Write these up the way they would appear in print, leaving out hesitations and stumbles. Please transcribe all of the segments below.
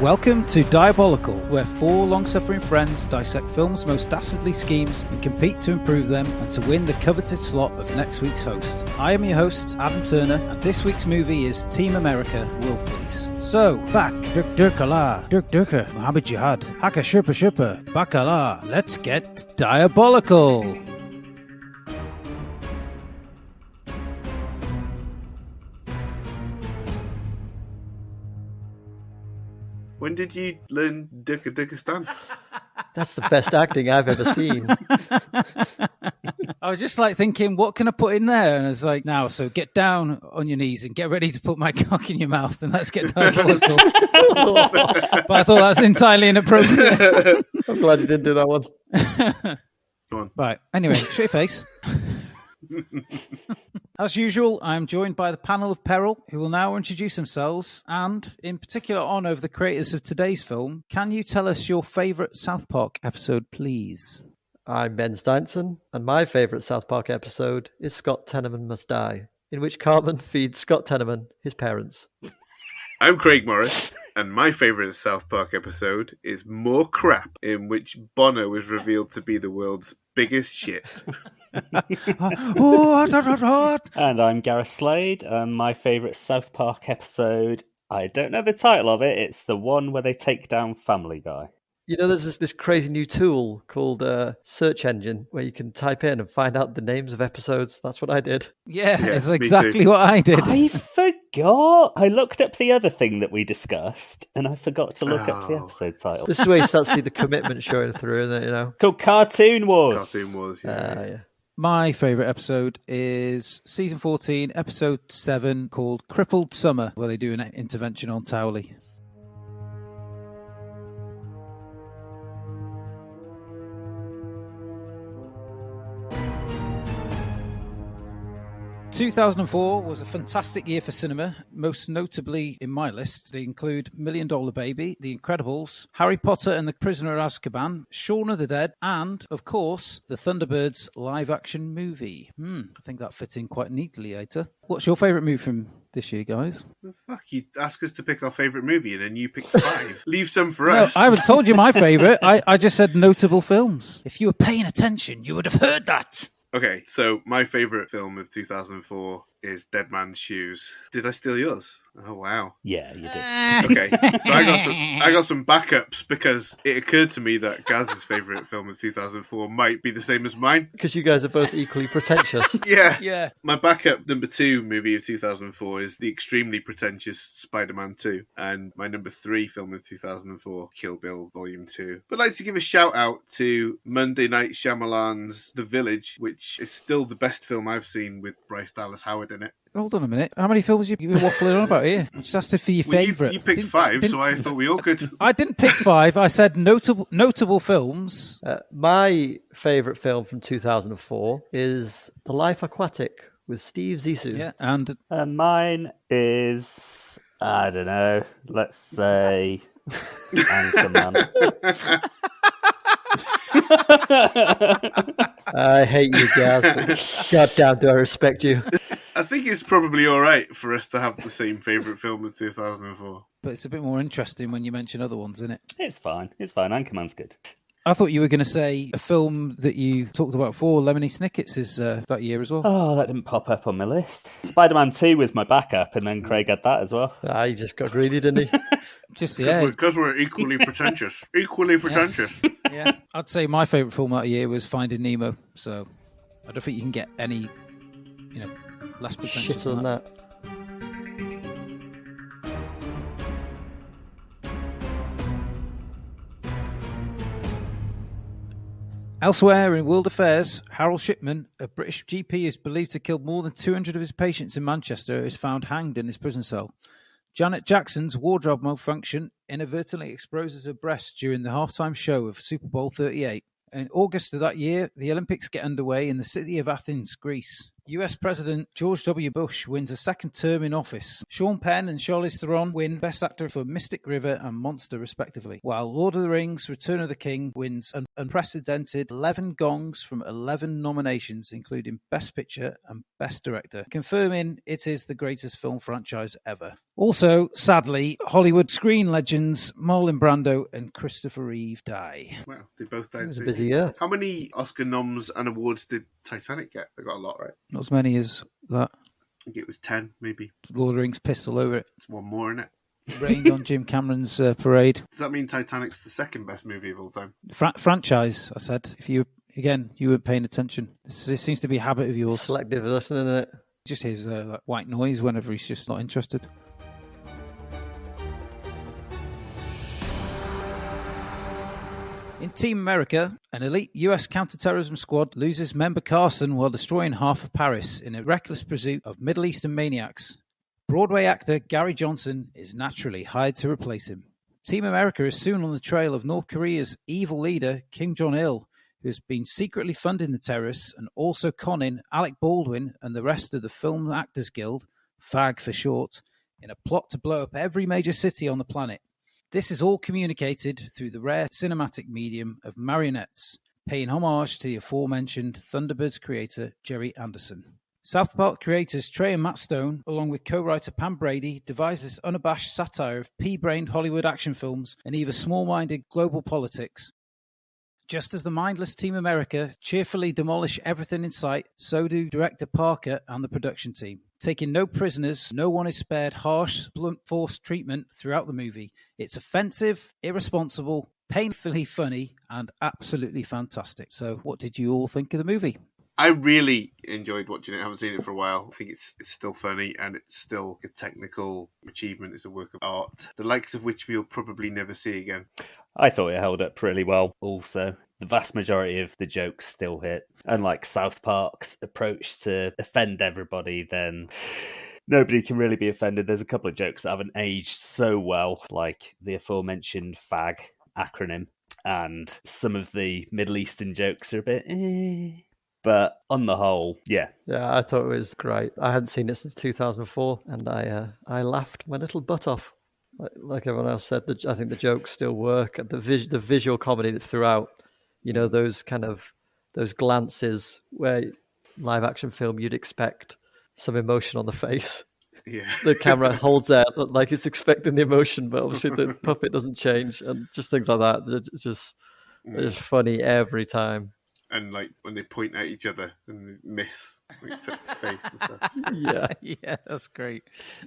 Welcome to Diabolical, where four long-suffering friends dissect film's most dastardly schemes and compete to improve them and to win the coveted slot of next week's host. I am your host, Adam Turner, and this week's movie is Team America, World Police. So, back, Dirk Allah, Dirk Muhammad Jihad, Haka Shurpa, Bakala, let's get Diabolical! When did you learn Dirkistan? That's the best acting I've ever seen. I was just like thinking, what can I put in there? And it's like, now, so get down on your knees and get ready to put my cock in your mouth and let's get diabolical. But I thought that's entirely inappropriate. I'm glad you didn't do that one. Go on. Right, anyway, show your face. As usual, I'm joined by the panel of peril, who will now introduce themselves, and, in particular honour of the creators of today's film, can you tell us your favourite South Park episode, please? I'm Ben Steinson, and my favourite South Park episode is Scott Tenorman Must Die, in which Cartman feeds Scott Tenorman his parents. I'm Craig Morris, and my favourite South Park episode is More Crap, in which Bono is revealed to be the world's biggest shit. And I'm Gareth Slade, and my favourite South Park episode, I don't know the title of it, it's the one where they take down Family Guy. You know, there's this crazy new tool called Search Engine where you can type in and find out the names of episodes. That's what I did. Yeah, it's exactly what I did. I forgot. I looked up the other thing that we discussed, and I forgot to look up the episode title. This is where you start to see the commitment showing through, isn't it, you know? Called Cartoon Wars. Cartoon Wars, yeah. My favourite episode is Season 14, Episode 7, called Crippled Summer, where they do an intervention on Towley. 2004 was a fantastic year for cinema, most notably in my list. They include $1 Million Baby, The Incredibles, Harry Potter and the Prisoner of Azkaban, Shaun of the Dead, and, of course, the Thunderbirds live-action movie. I think that fits in quite neatly, Aita. What's your favourite movie from this year, guys? Well, fuck, you ask us to pick our favourite movie and then you pick 5. Leave some for us. No, I haven't told you my favourite. I just said notable films. If you were paying attention, you would have heard that. Okay, so my favourite film of 2004 is Dead Man's Shoes. Did I steal yours? Oh, wow. Yeah, you did. Okay, so I got some backups because it occurred to me that Gaz's favourite film of 2004 might be the same as mine. Because you guys are both equally pretentious. Yeah. My backup number 2 movie of 2004 is the extremely pretentious Spider-Man 2. And my number 3 film of 2004, Kill Bill Volume 2. But I'd like to give a shout out to Monday Night Shyamalan's The Village, which is still the best film I've seen with Bryce Dallas Howard in it. Hold on a minute. How many films have you been waffling on about here? I just asked for your favourite. You picked 5, so I thought we all could. I didn't pick 5. I said notable films. My favourite film from 2004 is The Life Aquatic with Steve Zissou. Yeah, and mine is, I don't know, let's say Anchorman. I hate you, Gaz, but goddamn do I respect you. I think it's probably all right for us to have the same favourite film of 2004. But it's a bit more interesting when you mention other ones, isn't it? It's fine. Anchorman's good. I thought you were going to say a film that you talked about before, Lemony Snicket's, is that year as well. Oh, that didn't pop up on my list. Spider-Man 2 was my backup, and then Craig had that as well. He just got greedy, didn't he? Because we're equally pretentious. Equally pretentious. Yes. Yeah. I'd say my favourite film that year was Finding Nemo, so I don't think you can get any, less pretentious Shitter than that. Elsewhere in world affairs, Harold Shipman, a British GP is believed to have killed more than 200 of his patients in Manchester, is found hanged in his prison cell. Janet Jackson's wardrobe malfunction inadvertently exposes her breasts during the halftime show of Super Bowl 38. In August of that year, the Olympics get underway in the city of Athens, Greece. US President George W. Bush wins a second term in office. Sean Penn and Charlize Theron win Best Actor for Mystic River and Monster, respectively, while Lord of the Rings Return of the King wins an unprecedented 11 gongs from 11 nominations, including Best Picture and Best Director, confirming it is the greatest film franchise ever. Also, sadly, Hollywood screen legends Marlon Brando and Christopher Reeve die. Wow, they both died. It was a soon. busy year. How many Oscar noms and awards did Titanic get? They got a lot, right? Not as many as that. I think it was 10, maybe. Lord of the Rings pissed all over it. It's one more, isn't it? Rained on Jim Cameron's parade. Does that mean Titanic's the second best movie of all time? Franchise, I said. If you weren't paying attention. This seems to be a habit of yours. Selective listening, isn't it? Just hears that white noise whenever he's just not interested. In Team America, an elite US counter-terrorism squad loses member Carson while destroying half of Paris in a reckless pursuit of Middle Eastern maniacs. Broadway actor Gary Johnson is naturally hired to replace him. Team America is soon on the trail of North Korea's evil leader, Kim Jong-il, who has been secretly funding the terrorists and also conning Alec Baldwin and the rest of the Film Actors Guild, FAG for short, in a plot to blow up every major city on the planet. This is all communicated through the rare cinematic medium of marionettes, paying homage to the aforementioned Thunderbirds creator Jerry Anderson. South Park creators Trey and Matt Stone, along with co-writer Pam Brady, devised this unabashed satire of pea-brained Hollywood action films and even small-minded global politics. Just as the mindless Team America cheerfully demolish everything in sight, so do director Parker and the production team. Taking no prisoners, no one is spared harsh, blunt force treatment throughout the movie. It's offensive, irresponsible, painfully funny, and absolutely fantastic. So what did you all think of the movie? I really enjoyed watching it. I haven't seen it for a while. I think it's still funny and it's still a technical achievement. It's a work of art, the likes of which we'll probably never see again. I thought it held up really well also. The vast majority of the jokes still hit. Unlike South Park's approach to offend everybody, then nobody can really be offended. There's a couple of jokes that haven't aged so well, like the aforementioned FAG acronym, and some of the Middle Eastern jokes are a bit But on the whole, yeah. Yeah, I thought it was great. I hadn't seen it since 2004, and I laughed my little butt off. Like everyone else said, I think the jokes still work. The visual comedy that's throughout, you know, those glances where live action film you'd expect some emotion on the face. Yeah. The camera holds out like it's expecting the emotion, but obviously the puppet doesn't change, and just things like that. It's just funny every time. And like when they point at each other and they miss, like touch the face and stuff. Yeah, that's great.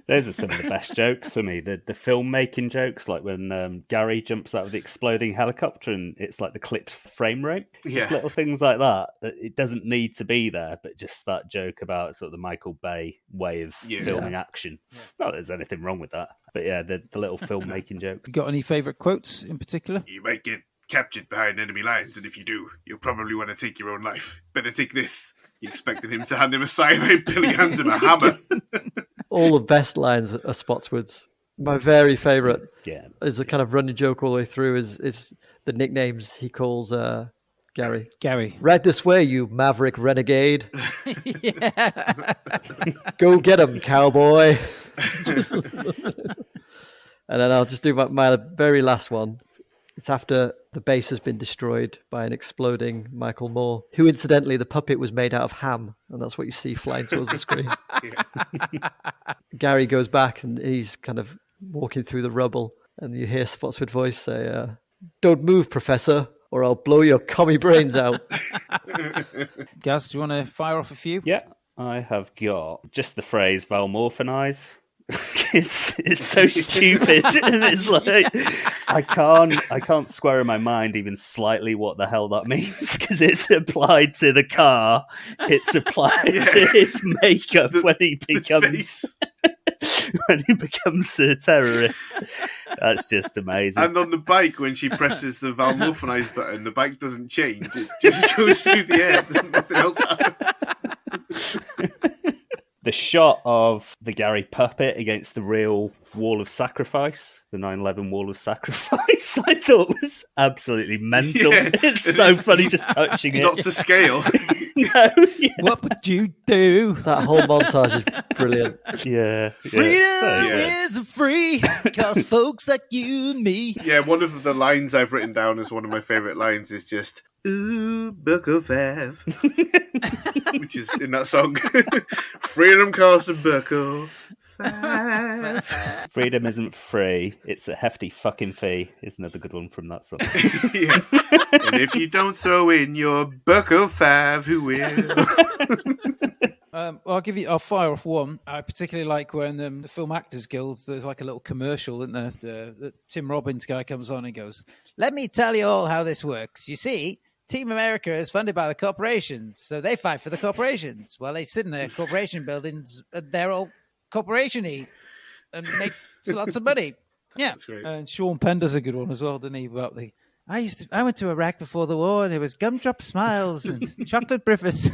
Those are some of the best jokes for me. The filmmaking jokes, like when Gary jumps out of the exploding helicopter and it's like the clipped frame rate. Yeah. Just little things like that. It doesn't need to be there, but just that joke about sort of the Michael Bay way of filming action. Yeah. Not that there's anything wrong with that. But yeah, the little filmmaking jokes. You got any favourite quotes in particular? You might get captured behind enemy lines, and if you do, you'll probably want to take your own life. Better take this. You expected him to hand him a cyanide pill, he hands him a hammer. All the best lines are Spotswood's. My very favourite is a kind of running joke all the way through is the nicknames he calls Gary. Gary. Right this way, you maverick renegade. Go get him, cowboy. And then I'll just do my very last one. It's after the base has been destroyed by an exploding Michael Moore, who incidentally the puppet was made out of ham, and that's what you see flying towards the screen. Gary goes back and he's kind of walking through the rubble, and you hear Spotswood's voice say, "Don't move, Professor, or I'll blow your commie brains out." Gaz, do you want to fire off a few? Yeah, I have got just the phrase valmorphanise. It's so stupid, and it's like I can't square in my mind even slightly what the hell that means, because it's applied to the car, it's applied to his makeup when he becomes a terrorist. That's just amazing. And on the bike, when she presses the valmorphanise button, the bike doesn't change; it just goes through the air. Nothing else happens. The shot of the Gary puppet against the real wall of sacrifice, the 9/11 wall of sacrifice, I thought was absolutely mental. Yeah, It's so funny just touching it. Not to scale. No, yeah. What would you do? That whole montage is brilliant. Yeah. Freedom Yeah. isn't free, cause folks like you and me. Yeah, one of the lines I've written down as one of my favourite lines is just, ooh, Buckle Fav. Which is in that song. Freedom costs a buckle. Fav. Freedom isn't free, it's a hefty fucking fee, is another good one from that song. Yeah. And if you don't throw in your Buckle Fav, who will? I'll fire off one. I particularly like when the Film Actors Guild, there's like a little commercial, isn't there? The Tim Robbins guy comes on and goes, "Let me tell you all how this works. You see, Team America is funded by the corporations, so they fight for the corporations. Well, they sit in their corporation buildings, and they're all corporation-y and make lots of money." Yeah. That's great. And Sean Penn does a good one as well, didn't he? About I went to Iraq before the war, and it was gumdrop smiles and chocolate breakfast.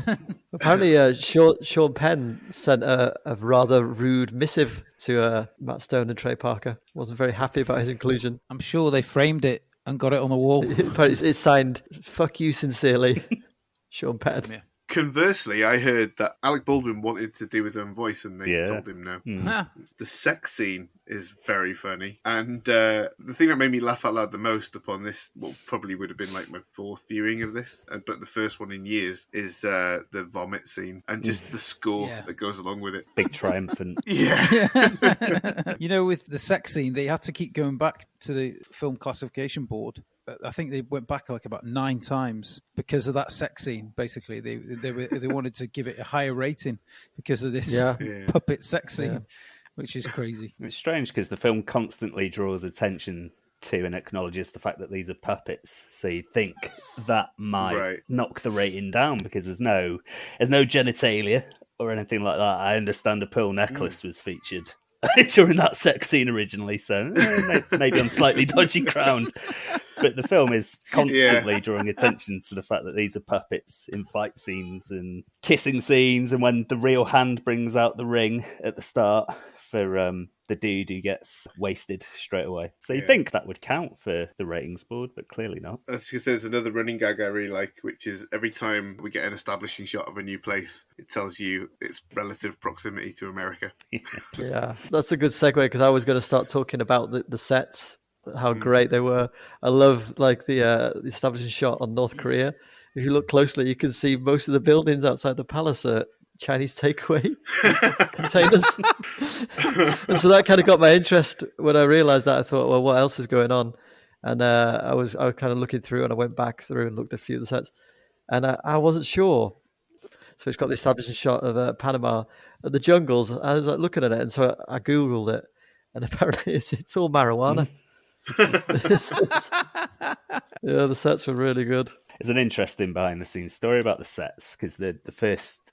Apparently, Sean Penn sent a rather rude missive to Matt Stone and Trey Parker. Wasn't very happy about his inclusion. I'm sure they framed it and got it on the wall. But it's signed, "Fuck you sincerely, Sean Penn." Yeah. Conversely, I heard that Alec Baldwin wanted to do his own voice and they Yeah. told him no. Ah, The sex scene is very funny. And the thing that made me laugh out loud the most upon this, what probably would have been like my fourth viewing of this, but the first one in years, is the vomit scene and just the score Yeah. that goes along with it. Big triumphant. Yeah. You know, with the sex scene, they had to keep going back to the film classification board. I think they went back like about 9 times because of that sex scene. Basically, they wanted to give it a higher rating because of this Yeah. Yeah. puppet sex scene, Yeah. which is crazy. It's strange because the film constantly draws attention to and acknowledges the fact that these are puppets. So you think that might Right. knock the rating down because there's no genitalia or anything like that. I understand a pearl necklace was featured during that sex scene originally, so maybe on slightly dodgy ground. But the film is constantly drawing attention to the fact that these are puppets in fight scenes and kissing scenes, and when the real hand brings out the ring at the start for the dude who gets wasted straight away. So you'd think that would count for the ratings board, but clearly not. I was going to say, there's another running gag I really like, which is every time we get an establishing shot of a new place, it tells you its relative proximity to America. Yeah, that's a good segue because I was going to start talking about the sets, how great they were. I love like the establishing shot on North Korea. If you look closely, you can see most of the buildings outside the palace are Chinese takeaway containers. And so that kind of got my interest when I realized that. I thought, well, what else is going on? And I was kind of looking through, and I went back through and looked at a few of the sets, and I wasn't sure. So it's got the establishing shot of Panama, the jungles. I was like looking at it, and so I googled it, and apparently it's all marijuana. Yeah, the sets were really good. It's an interesting behind-the-scenes story about the sets, because the first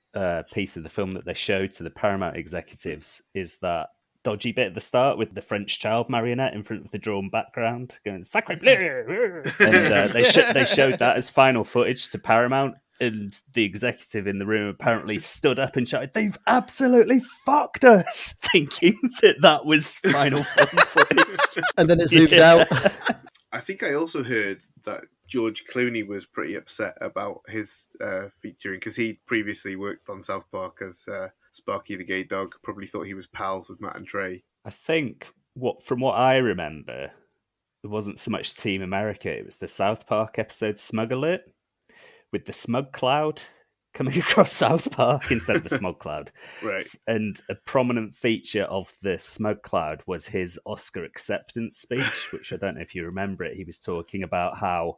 piece of the film that they showed to the Paramount executives is that dodgy bit at the start with the French child marionette in front of the drawn background going "Sacre bleu!" And they showed that as final footage to Paramount, and the executive in the room apparently stood up and shouted, "They've absolutely fucked us," thinking that was final film footage. And then it zoomed out. I think I also heard that George Clooney was pretty upset about his featuring, because he previously worked on South Park as Sparky the gay dog. Probably thought he was pals with Matt and Trey. I think from what I remember, it wasn't so much Team America, it was the South Park episode Smug Alert, with the smug cloud coming across South Park instead of the smog cloud. Right. And a prominent feature of the smog cloud was his Oscar acceptance speech, which I don't know if you remember it. He was talking about how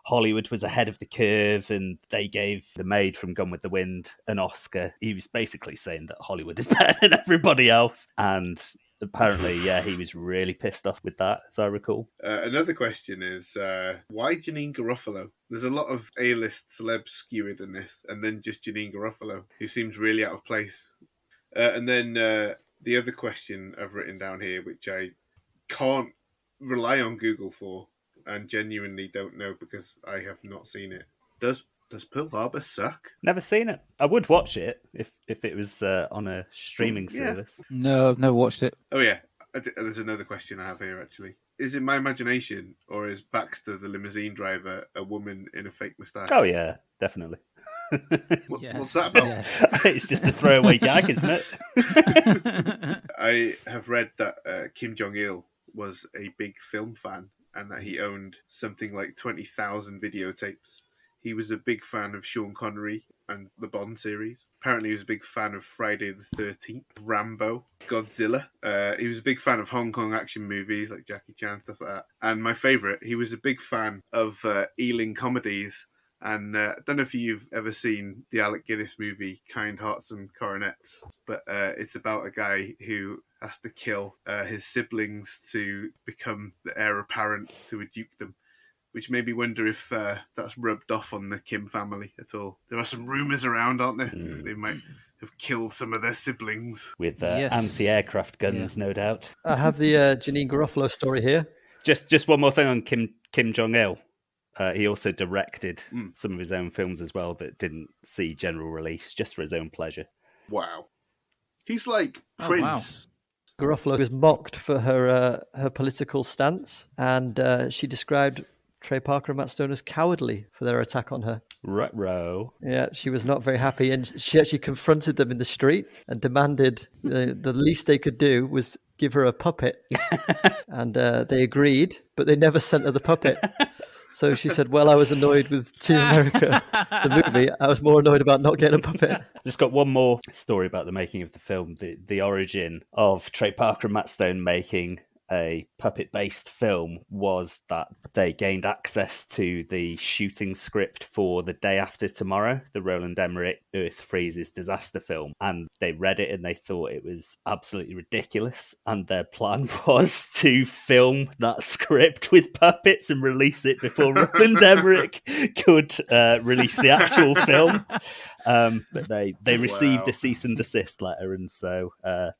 Hollywood was ahead of the curve and they gave The Maid from Gone with the Wind an Oscar. He was basically saying that Hollywood is better than everybody else. And apparently, yeah, he was really pissed off with that, as I recall. Another question is, why Janine Garofalo? There's a lot of A-list celebs skewered in this, and then just Janine Garofalo, who seems really out of place. And then the other question I've written down here, which I can't rely on Google for, and genuinely don't know because I have not seen it. Does Does Pearl Harbor suck? Never seen it. I would watch it if it was on a streaming service. No, I've never watched it. Oh yeah, there's another question I have here actually. Is it my imagination, or is Baxter the limousine driver a woman in a fake moustache? Oh yeah, definitely. What's that about? Yes. It's just a throwaway gag, isn't it? I have read that Kim Jong-il was a big film fan and that he owned something like 20,000 videotapes. He was a big fan of Sean Connery and the Bond series. Apparently he was a big fan of Friday the 13th, Rambo, Godzilla. He was a big fan of Hong Kong action movies like Jackie Chan, stuff like that. And my favourite, he was a big fan of Ealing comedies. And I don't know if you've ever seen the Alec Guinness movie, Kind Hearts and Coronets, but it's about a guy who has to kill his siblings to become the heir apparent to a dukedom, which made me wonder if that's rubbed off on the Kim family at all. There are some rumours around, aren't there? They might have killed some of their siblings. With anti-aircraft guns, no doubt. I have the Janine Garofalo story here. Just one more thing on Kim Jong-il. He also directed some of his own films as well that didn't see general release, just for his own pleasure. Wow. He's like Prince. Garofalo was mocked for her political stance, and she described Trey Parker and Matt Stone as cowardly for their attack on her. Ruh-roh. Yeah, she was not very happy, and she actually confronted them in the street and demanded the least they could do was give her a puppet. And they agreed, but they never sent her the puppet. So she said, well, I was annoyed with Team America, the movie. I was more annoyed about not getting a puppet. Just got one more story about the making of the film. The origin of Trey Parker and Matt Stone making a puppet-based film was that they gained access to the shooting script for The Day After Tomorrow, the Roland Emmerich Earth Freezes disaster film, and they read it and they thought it was absolutely ridiculous, and their plan was to film that script with puppets and release it before Roland Emmerich could release the actual film. But they received a cease and desist letter, and so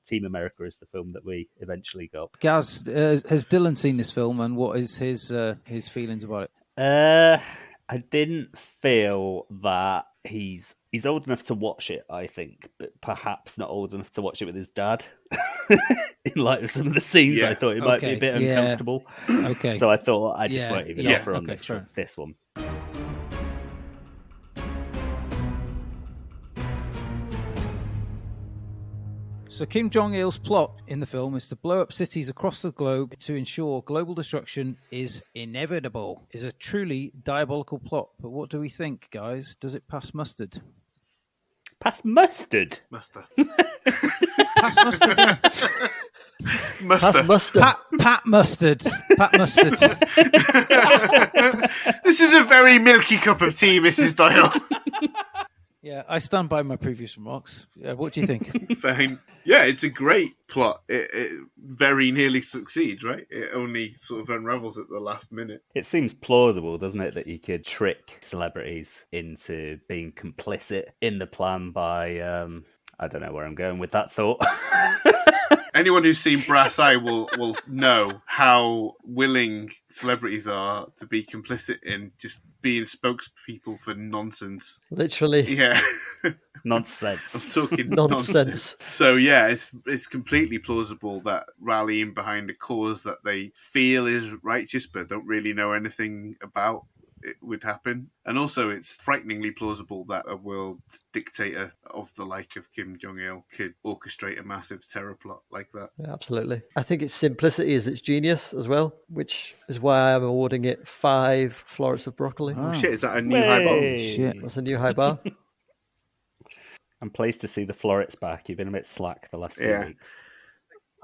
Team America is the film that we eventually got. Gaz, has Dylan seen this film, and what is his feelings about it? I didn't feel that he's old enough to watch it, I think, but perhaps not old enough to watch it with his dad. In light of some of the scenes, I thought it might be a bit uncomfortable. Okay. So I thought I just won't even offer on this one. So Kim Jong-il's plot in the film is to blow up cities across the globe to ensure global destruction is inevitable. It's a truly diabolical plot. But what do we think, guys? Does it pass mustard? Pass mustard? Muster. Pass mustard, yeah. Muster. Pass mustard. Pat mustard. Pat mustard. This is a very milky cup of tea, Mrs. Doyle. Yeah, I stand by my previous remarks. What do you think? Fine. Yeah, it's a great plot. It very nearly succeeds, right? It only sort of unravels at the last minute. It seems plausible, doesn't it, that you could trick celebrities into being complicit in the plan by... I don't know where I'm going with that thought. Anyone who's seen Brass Eye will know how willing celebrities are to be complicit in just being spokespeople for nonsense. Literally. Yeah. Nonsense. I'm talking nonsense. So yeah, it's completely plausible that rallying behind a cause that they feel is righteous but don't really know anything about it would happen. And also it's frighteningly plausible that a world dictator of the like of Kim Jong-il could orchestrate a massive terror plot like that. Yeah, absolutely. I think its simplicity is its genius as well, which is why I'm awarding it 5 florets of broccoli. Oh shit, is that a new high bar? Shit. That's a new high bar. I'm pleased to see the florets back. You've been a bit slack the last few weeks.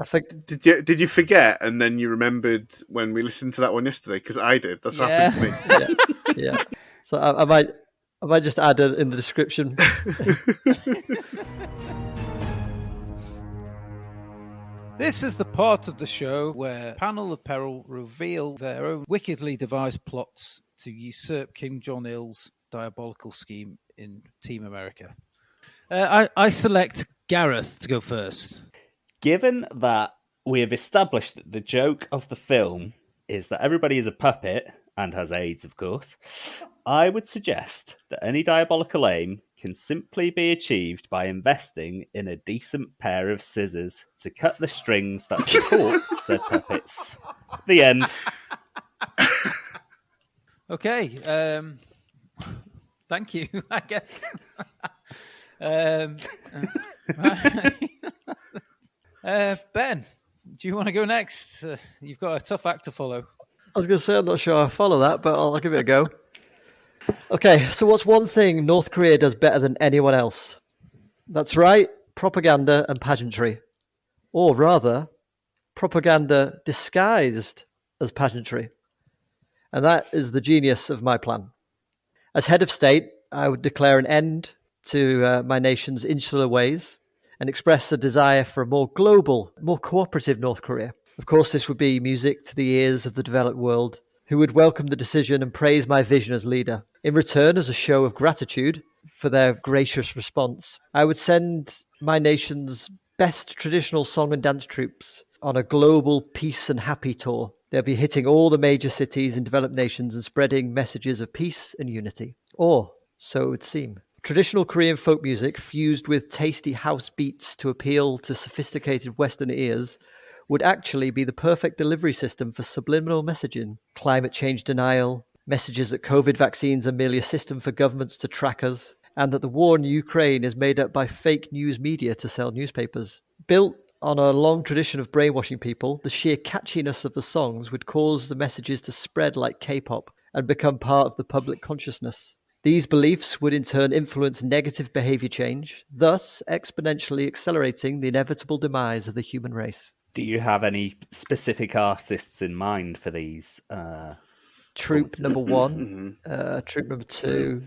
I think. Did you forget and then you remembered when we listened to that one yesterday? Because I did. That's what happened to me. Yeah. So I might just add it in the description. This is the part of the show where Panel of Peril reveal their own wickedly devised plots to usurp Kim Jong-il's diabolical scheme in Team America. I select Gareth to go first. Given that we have established that the joke of the film is that everybody is a puppet and has AIDS, of course, I would suggest that any diabolical aim can simply be achieved by investing in a decent pair of scissors to cut the strings that support said puppets. The end. Okay. Thank you, I guess. Ben, do you want to go next? You've got a tough act to follow. I was going to say, I'm not sure I follow that, but I'll give it a go. Okay, so what's one thing North Korea does better than anyone else? That's right, propaganda and pageantry. Or rather, propaganda disguised as pageantry. And that is the genius of my plan. As head of state, I would declare an end to my nation's insular ways and express a desire for a more global, more cooperative North Korea. Of course, this would be music to the ears of the developed world, who would welcome the decision and praise my vision as leader. In return, as a show of gratitude for their gracious response, I would send my nation's best traditional song and dance troupes on a global peace and happy tour. They'll be hitting all the major cities in developed nations and spreading messages of peace and unity. Or so it would seem. Traditional Korean folk music fused with tasty house beats to appeal to sophisticated Western ears would actually be the perfect delivery system for subliminal messaging, climate change denial, messages that COVID vaccines are merely a system for governments to track us, and that the war in Ukraine is made up by fake news media to sell newspapers. Built on a long tradition of brainwashing people, the sheer catchiness of the songs would cause the messages to spread like K-pop and become part of the public consciousness. These beliefs would in turn influence negative behavior change, thus exponentially accelerating the inevitable demise of the human race. Do you have any specific artists in mind for these? Troop number 1, troop number 2,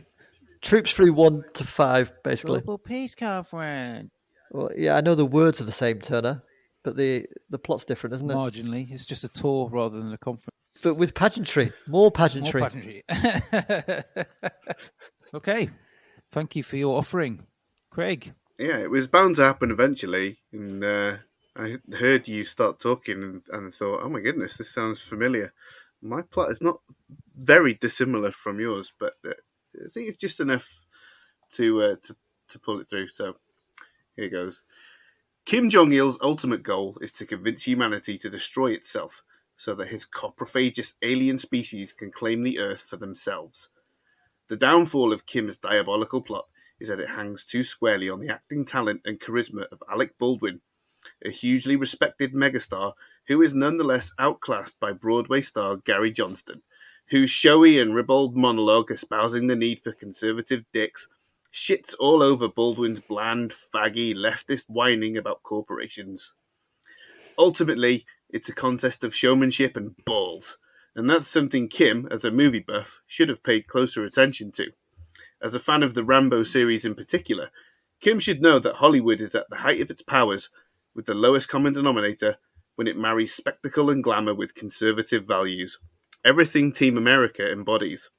troops through 1 to 5, basically. Global Peace Conference. Well, yeah, I know the words are the same, Turner, but the plot's different, isn't it? Marginally. It's just a tour rather than a conference. But with pageantry, more pageantry. More pageantry. Okay. Thank you for your offering. Craig? Yeah, it was bound to happen eventually. And I heard you start talking and thought, oh my goodness, this sounds familiar. My plot is not very dissimilar from yours, but I think it's just enough to pull it through. So here goes. Kim Jong-il's ultimate goal is to convince humanity to destroy itself so that his coprophagous alien species can claim the Earth for themselves. The downfall of Kim's diabolical plot is that it hangs too squarely on the acting talent and charisma of Alec Baldwin, a hugely respected megastar who is nonetheless outclassed by Broadway star Gary Johnston, whose showy and ribald monologue espousing the need for conservative dicks shits all over Baldwin's bland, faggy, leftist whining about corporations. Ultimately, it's a contest of showmanship and balls, and that's something Kim, as a movie buff, should have paid closer attention to. As a fan of the Rambo series in particular, Kim should know that Hollywood is at the height of its powers, with the lowest common denominator, when it marries spectacle and glamour with conservative values. Everything Team America embodies.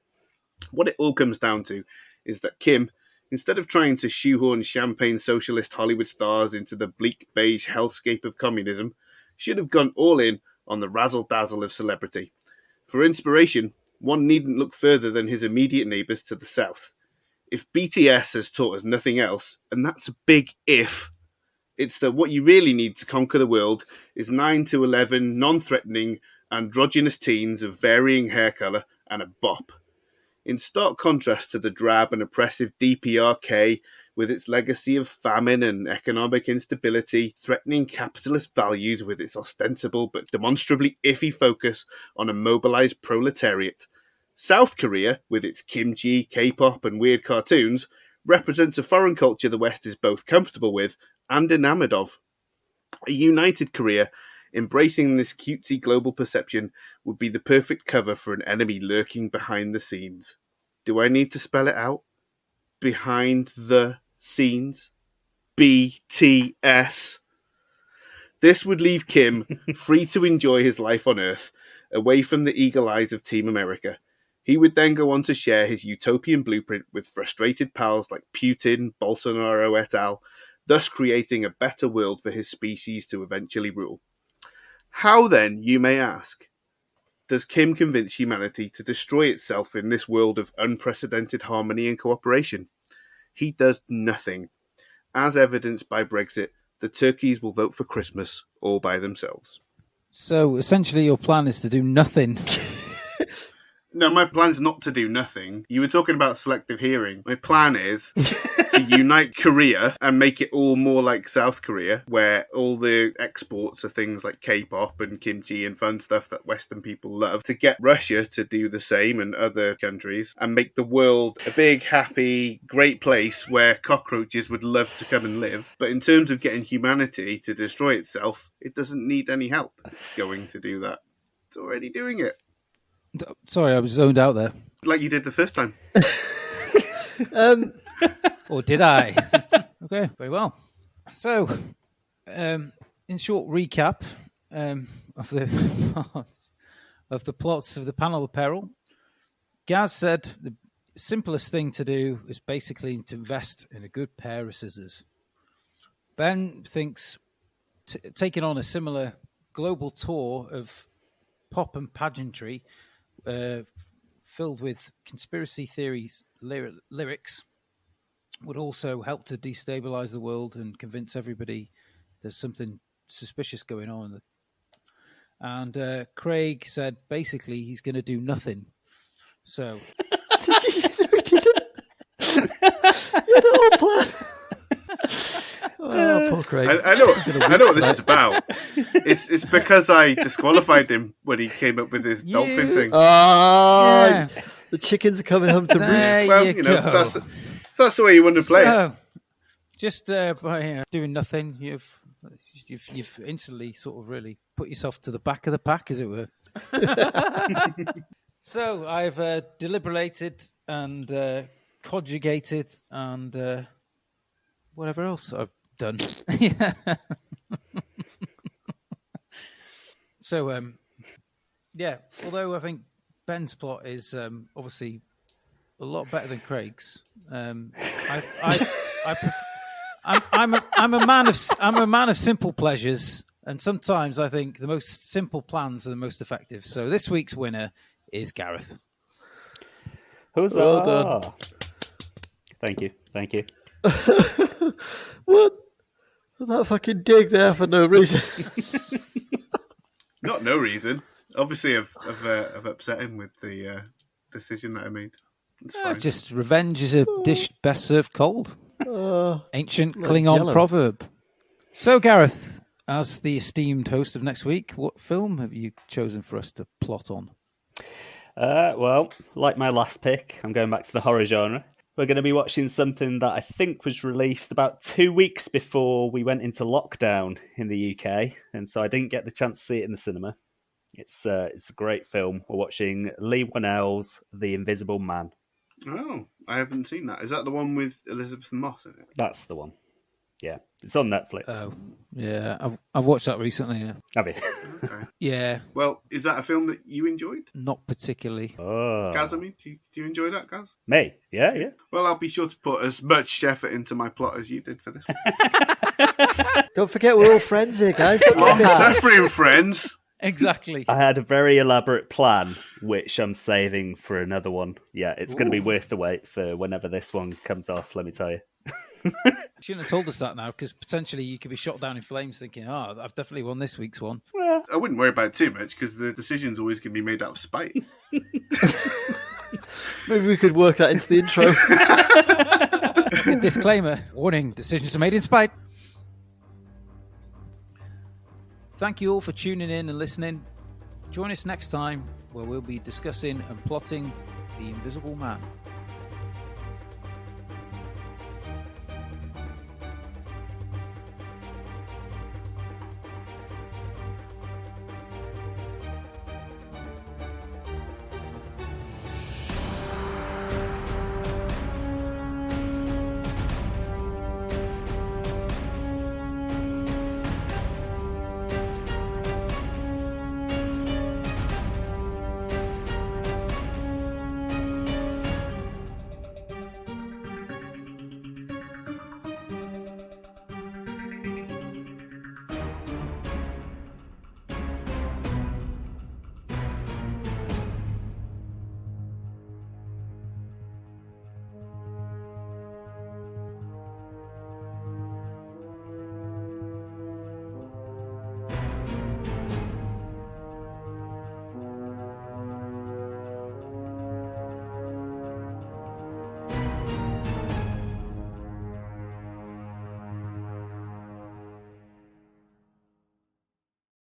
What it all comes down to is that Kim, instead of trying to shoehorn champagne socialist Hollywood stars into the bleak beige hellscape of communism, should have gone all in on the razzle-dazzle of celebrity. For inspiration, one needn't look further than his immediate neighbours to the south. If BTS has taught us nothing else, and that's a big if, it's that what you really need to conquer the world is 9 to 11 non-threatening, androgynous teens of varying hair colour and a bop. In stark contrast to the drab and oppressive DPRK, with its legacy of famine and economic instability, threatening capitalist values with its ostensible but demonstrably iffy focus on a mobilized proletariat, South Korea, with its kimchi, K-pop and weird cartoons, represents a foreign culture the West is both comfortable with and enamoured of. A united Korea, embracing this cutesy global perception, would be the perfect cover for an enemy lurking behind the scenes. Do I need to spell it out? Behind the scenes? BTS. This would leave Kim free to enjoy his life on Earth, away from the eagle eyes of Team America. He would then go on to share his utopian blueprint with frustrated pals like Putin, Bolsonaro et al., thus creating a better world for his species to eventually rule. How then, you may ask, does Kim convince humanity to destroy itself in this world of unprecedented harmony and cooperation? He does nothing. As evidenced by Brexit, the turkeys will vote for Christmas all by themselves. So essentially your plan is to do nothing. No, my plan's not to do nothing. You were talking about selective hearing. My plan is to unite Korea and make it all more like South Korea, where all the exports are things like K-pop and kimchi and fun stuff that Western people love, to get Russia to do the same and other countries and make the world a big, happy, great place where cockroaches would love to come and live. But in terms of getting humanity to destroy itself, it doesn't need any help. It's going to do that. It's already doing it. Sorry, I was zoned out there. Like you did the first time. Or did I? Okay, very well. So, in short recap of the plots of the panel of peril, Gaz said the simplest thing to do is basically to invest in a good pair of scissors. Ben thinks taking on a similar global tour of pop and pageantry filled with conspiracy theories lyrics would also help to destabilize the world and convince everybody there's something suspicious going on. And Craig said basically he's going to do nothing. So Oh, poor Craig. I know what this is about. It's because I disqualified him when he came up with his dolphin thing. Yeah. The chickens are coming home to roost. Well, you know, that's the way you want to play it. Just by doing nothing, you've instantly sort of really put yourself to the back of the pack, as it were. So I've deliberated and conjugated and whatever else I've done. Yeah. So, yeah, although I think Ben's plot is obviously a lot better than Craig's. I'm a man of simple pleasures, and sometimes I think the most simple plans are the most effective. So this week's winner is Gareth. Huzzah! Well done. Thank you. What? That fucking dig there for no reason. Not no reason. Obviously, I've upset him with the decision that I made. It's fine. Just revenge is a dish best served cold. Ancient Klingon yellow. proverb. So, Gareth, as the esteemed host of next week, what film have you chosen for us to plot on? Well, like my last pick, I'm going back to the horror genre. We're going to be watching something that I think was released about 2 weeks before we went into lockdown in the UK, and so I didn't get the chance to see it in the cinema. It's a great film. We're watching Lee Whannell's The Invisible Man. Oh, I haven't seen that. Is that the one with Elizabeth Moss in it? That's the one. Yeah, it's on Netflix. Oh, yeah, I've watched that recently. Yeah. Have you? Okay. Yeah, Well, is that a film that you enjoyed? not particularly. Oh. Gaz, I mean, do you enjoy that, Gaz? Me? Yeah. Well, I'll be sure to put as much effort into my plot as you did for this one. Don't forget, we're all friends here, guys. Long-suffering friends. Exactly. I had a very elaborate plan, which I'm saving for another one. Yeah, it's going to be worth the wait for whenever this one comes off, let me tell you. Shouldn't have told us that now, because potentially you could be shot down in flames thinking, I've definitely won this week's one. I wouldn't worry about it too much because the decision's always going to be made out of spite. Maybe we could work that into the intro. Disclaimer, warning, decisions are made in spite. Thank you all for tuning in and listening. Join us next time where we'll be discussing and plotting The Invisible Man.